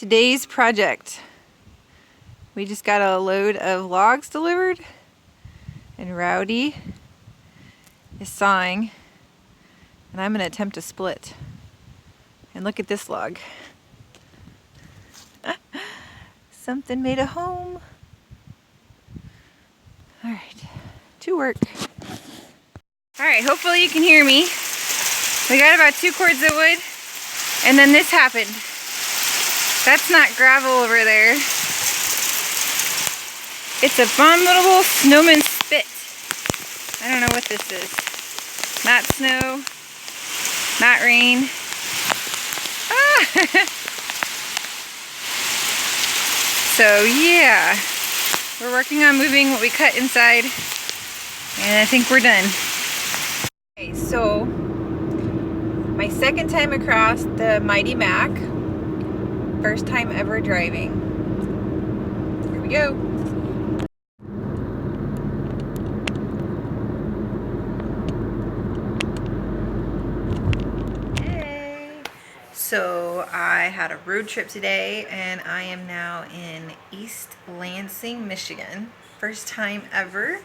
Today's project. We just got a load of logs delivered and Rowdy is sawing and I'm going to attempt to split. And look at this log. Something made a home. Alright, to work. Alright, hopefully you can hear me. We got about 2 cords of wood and then this happened. That's not gravel over there. It's abominable snowman spit. I don't know what this is. Not snow, not rain. Ah! So yeah, we're working on moving what we cut inside and I think we're done. Okay, so my second time across the Mighty Mac. First time ever driving. Here we go. Hey. So I had a road trip today and I am now in East Lansing, Michigan. First time ever.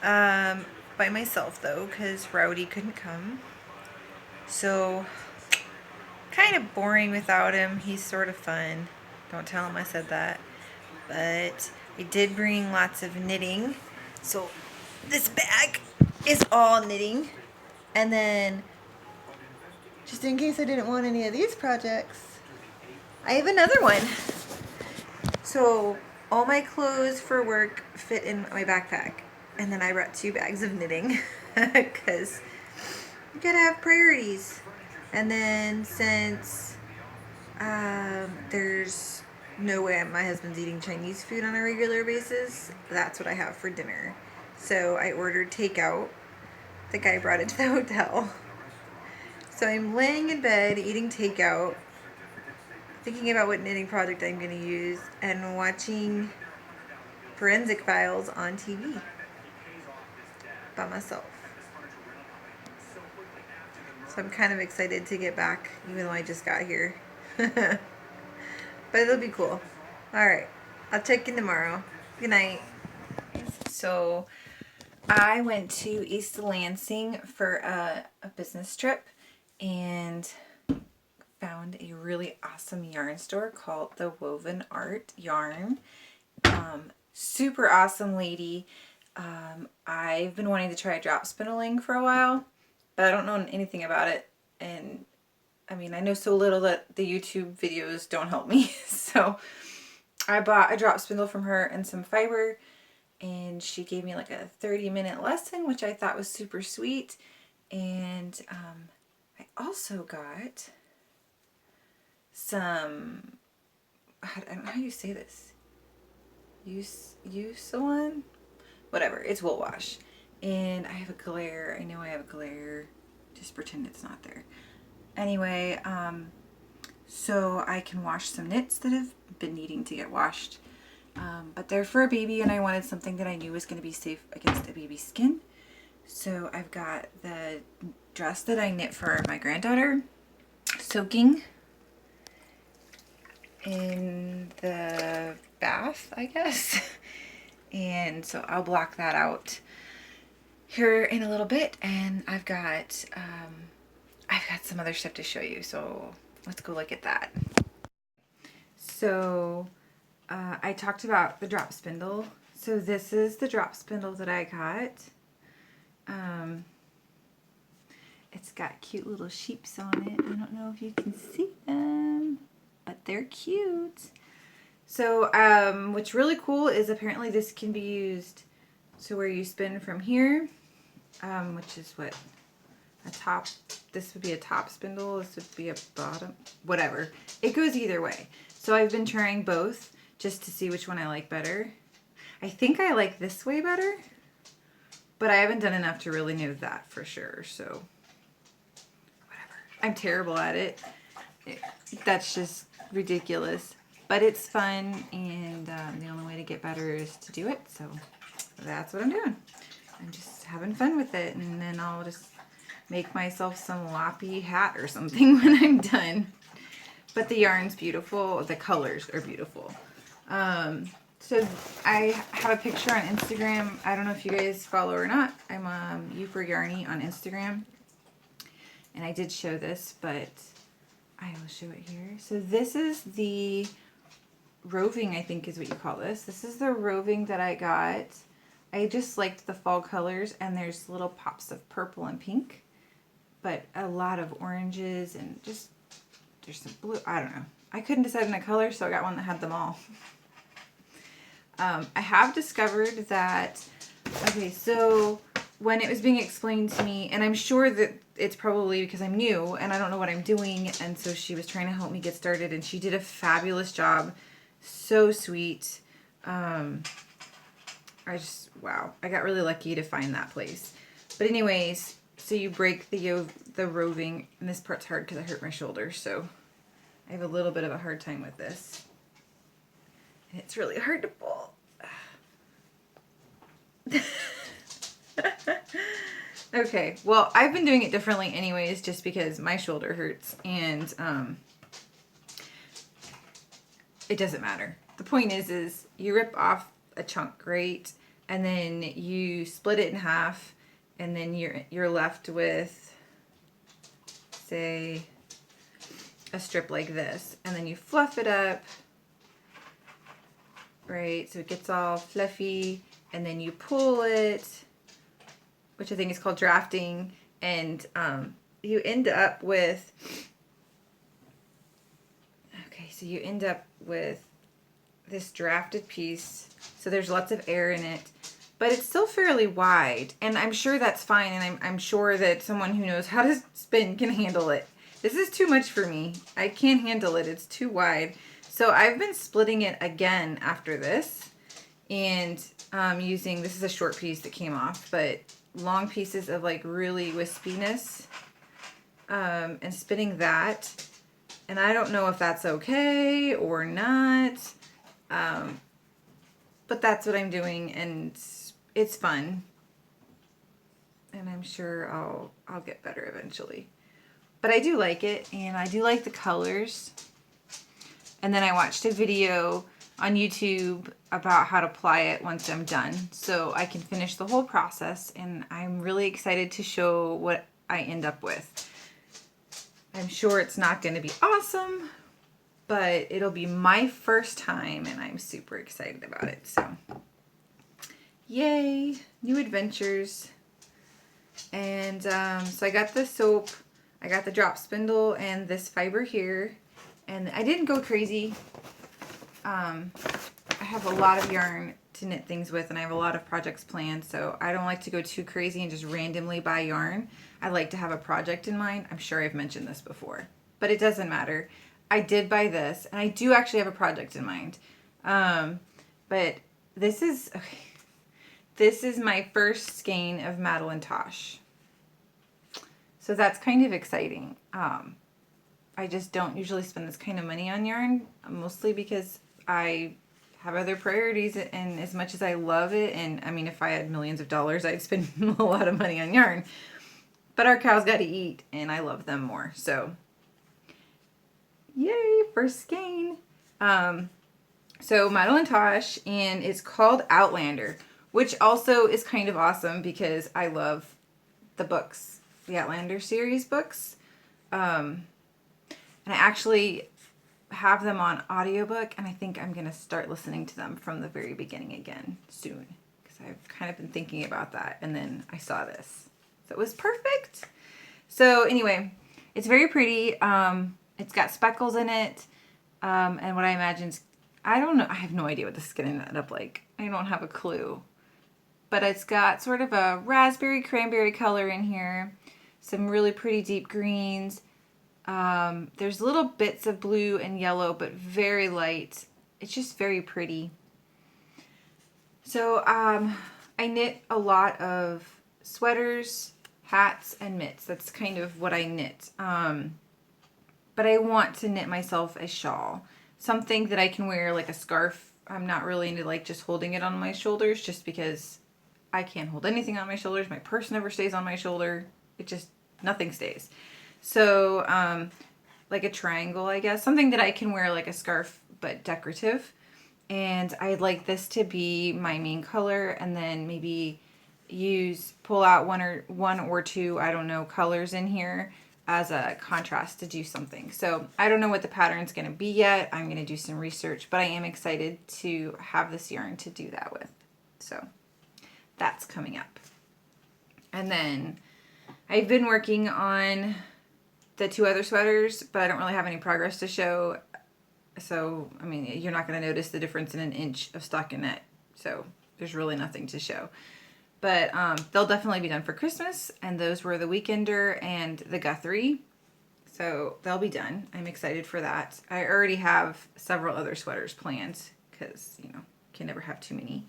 By myself though, because Rowdy couldn't come. So kind of boring without him. He's sort of fun. Don't tell him I said that. But I did bring lots of knitting. So this bag is all knitting. And then, just in case I didn't want any of these projects, I have another one. So all my clothes for work fit in my backpack. And then I brought 2 bags of knitting because you gotta have priorities. And then since there's no way my husband's eating Chinese food on a regular basis, that's what I have for dinner. So I ordered takeout. The guy brought it to the hotel. So I'm laying in bed eating takeout, thinking about what knitting project I'm going to use, and watching Forensic Files on TV by myself. So I'm kind of excited to get back, even though I just got here. But it'll be cool. Alright, I'll check in tomorrow. Good night. So I went to East Lansing for a business trip and found a really awesome yarn store called the Woven Art Yarn. Super awesome lady. I've been wanting to try drop spindling for a while, but I don't know anything about it, and I mean I know so little that the YouTube videos don't help me. So I bought a drop spindle from her and some fiber, and she gave me like a 30-minute lesson, which I thought was super sweet. And I also got some, I don't know how you say this, Usalon? Whatever, it's wool wash. And I have a glare. I know I have a glare. Just pretend it's not there. Anyway, so I can wash some knits that have been needing to get washed. But they're for a baby and I wanted something that I knew was going to be safe against a baby's skin. So I've got the dress that I knit for my granddaughter soaking in the bath, I guess. And so I'll block that out here in a little bit, and I've got some other stuff to show you, so let's go look at that. So I talked about the drop spindle. So this is the drop spindle that I got. It's got cute little sheeps on it. I don't know if you can see them, but they're cute. So what's really cool is apparently this can be used so where you spin from here, which is what a top, this would be a top spindle, this would be a bottom, whatever. It goes either way. So I've been trying both just to see which one I like better. I think I like this way better, but I haven't done enough to really know that for sure, so whatever. I'm terrible at it. That's just ridiculous. But it's fun, and the only way to get better is to do it, so that's what I'm doing. I'm just having fun with it, and then I'll just make myself some loppy hat or something when I'm done. but the yarn's beautiful. The colors are beautiful. So I have a picture on Instagram. I don't know if you guys follow or not. I'm Yooper Yarni on Instagram. And I did show this, but I will show it here. So this is the roving, I think is what you call this. This is the roving that I got. I just liked the fall colors, and there's little pops of purple and pink, but a lot of oranges and just, there's some blue. I don't know. I couldn't decide on a color, so I got one that had them all. I have discovered that, okay, so when it was being explained to me, and I'm sure that it's probably because I'm new and I don't know what I'm doing, and so she was trying to help me get started, and she did a fabulous job. So sweet. Wow, I got really lucky to find that place. But anyways, so you break the roving, and this part's hard because I hurt my shoulder, so I have a little bit of a hard time with this. And it's really hard to pull. Okay, well, I've been doing it differently anyways, just because my shoulder hurts, and it doesn't matter. The point is you rip off a chunk, right? And then you split it in half, and then you're left with, say, a strip like this, and then you fluff it up, right? So it gets all fluffy, and then you pull it, which I think is called drafting, and you end up with, okay, so you end up with this drafted piece. So there's lots of air in it, but it's still fairly wide, and I'm sure that's fine, and I'm sure that someone who knows how to spin can handle it. This is too much for me. I can't handle it. It's too wide. So I've been splitting it again after this, and using, this is a short piece that came off, but long pieces of like really wispiness, and spinning that. And I don't know if that's okay or not, but that's what I'm doing, and it's fun, and I'm sure I'll get better eventually. But I do like it, and I do like the colors. And then I watched a video on YouTube about how to apply it once I'm done, so I can finish the whole process, and I'm really excited to show what I end up with. I'm sure it's not going to be awesome, but it'll be my first time, and I'm super excited about it. So yay, new adventures. And so I got the soap, I got the drop spindle, and this fiber here, and I didn't go crazy. I have a lot of yarn to knit things with, and I have a lot of projects planned, so I don't like to go too crazy and just randomly buy yarn. I like to have a project in mind. I'm sure I've mentioned this before, but it doesn't matter. I did buy this, and I do actually have a project in mind. But this is, okay, this is my first skein of Madeline Tosh. So that's kind of exciting. I just don't usually spend this kind of money on yarn, mostly because I have other priorities, and as much as I love it, and I mean, if I had millions of dollars, I'd spend a lot of money on yarn. But our cows got to eat, and I love them more. So, yay, first skein. So Madeline Tosh, and it's called Outlander, which also is kind of awesome because I love the books, the Outlander series books. And I actually have them on audiobook, and I think I'm going to start listening to them from the very beginning again soon, because I've kind of been thinking about that, and then I saw this. So it was perfect. So anyway, it's very pretty. It's got speckles in it, and what I imagine is, I don't know, I have no idea what this is going to end up like. I don't have a clue. But it's got sort of a raspberry cranberry color in here, some really pretty deep greens. There's little bits of blue and yellow, but very light. It's just very pretty. So I knit a lot of sweaters, hats, and mitts. That's kind of what I knit. But I want to knit myself a shawl. Something that I can wear like a scarf. I'm not really into like just holding it on my shoulders, just because I can't hold anything on my shoulders. My purse never stays on my shoulder. It just, nothing stays. So like a triangle, I guess. Something that I can wear like a scarf, but decorative. And I'd like this to be my main color, and then maybe pull out one or two, I don't know, colors in here as a contrast to do something. So I don't know what the pattern's going to be yet. I'm going to do some research, but I am excited to have this yarn to do that with. So that's coming up. And then I've been working on the 2 other sweaters, but I don't really have any progress to show. So, I mean, you're not going to notice the difference in an inch of stockinette. So there's really nothing to show. But they'll definitely be done for Christmas. And those were the Weekender and the Guthrie. So they'll be done. I'm excited for that. I already have several other sweaters planned because, you know, can never have too many.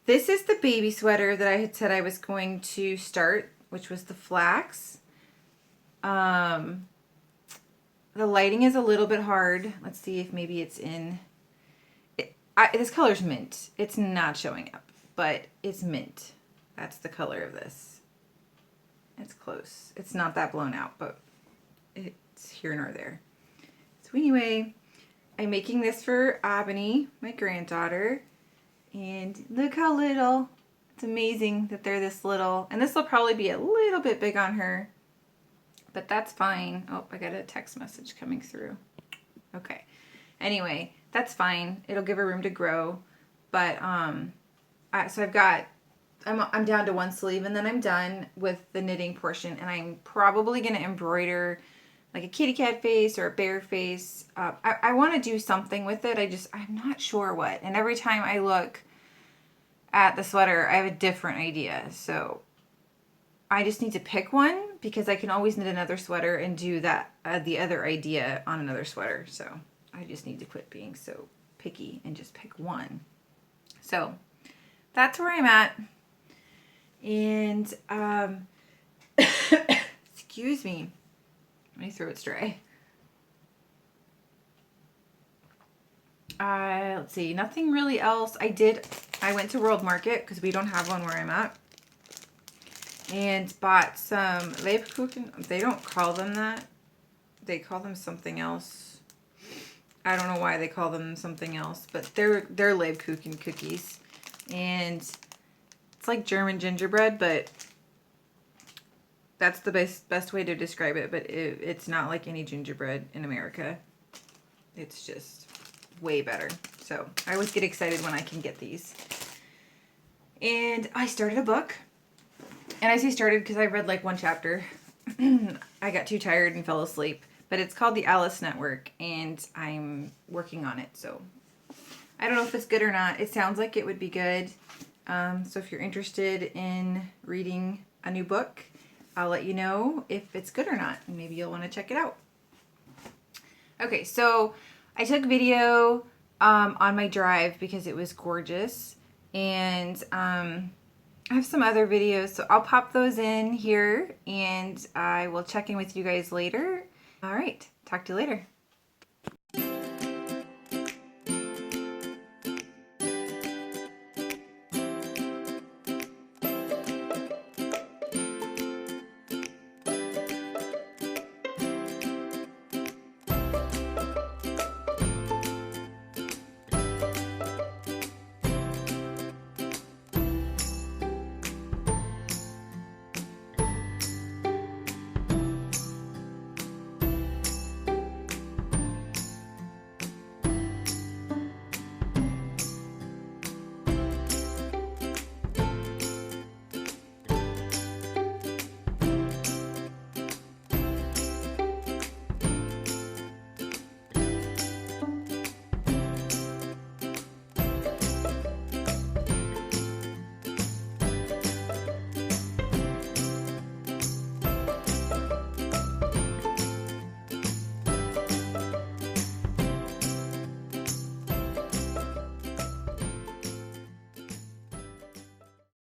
This is the baby sweater that I had said I was going to start, which was the flax. The lighting is a little bit hard. Let's see if maybe it's in... this color's mint. It's not showing up, but it's mint. That's the color of this. It's close. It's not that blown out, but it's here nor there. So anyway, I'm making this for Ebony, my granddaughter. And look how little. It's amazing that they're this little. And this will probably be a little bit big on her. But that's fine. Oh, I got a text message coming through. Okay. Anyway, that's fine. It'll give her room to grow. But, so I'm down to 1 sleeve, and then I'm done with the knitting portion. And I'm probably going to embroider like a kitty cat face or a bear face. I want to do something with it. I'm not sure what. And every time I look at the sweater, I have a different idea. So I just need to pick one, because I can always knit another sweater and do that, the other idea on another sweater. So I just need to quit being so picky and just pick one. So that's where I'm at. And, excuse me, my throat's dry. Let's see, nothing really else. I went to World Market because we don't have one where I'm at, and bought some Lebkuchen. They don't call them that. They call them something else. I don't know why they call them something else, but they're Lebkuchen cookies. And it's like German gingerbread, but that's the best way to describe it. But it's not like any gingerbread in America. It's just way better. So I always get excited when I can get these. And I started a book. And I say started because I read like 1 chapter. I got too tired and fell asleep. But it's called the LYS Network, and I'm working on it. So I don't know if it's good or not. It sounds like it would be good. So if you're interested in reading a new book, I'll let you know if it's good or not. And maybe you'll want to check it out. Okay, so I took video on my drive because it was gorgeous. And I have some other videos, so I'll pop those in here, and I will check in with you guys later. All right, talk to you later.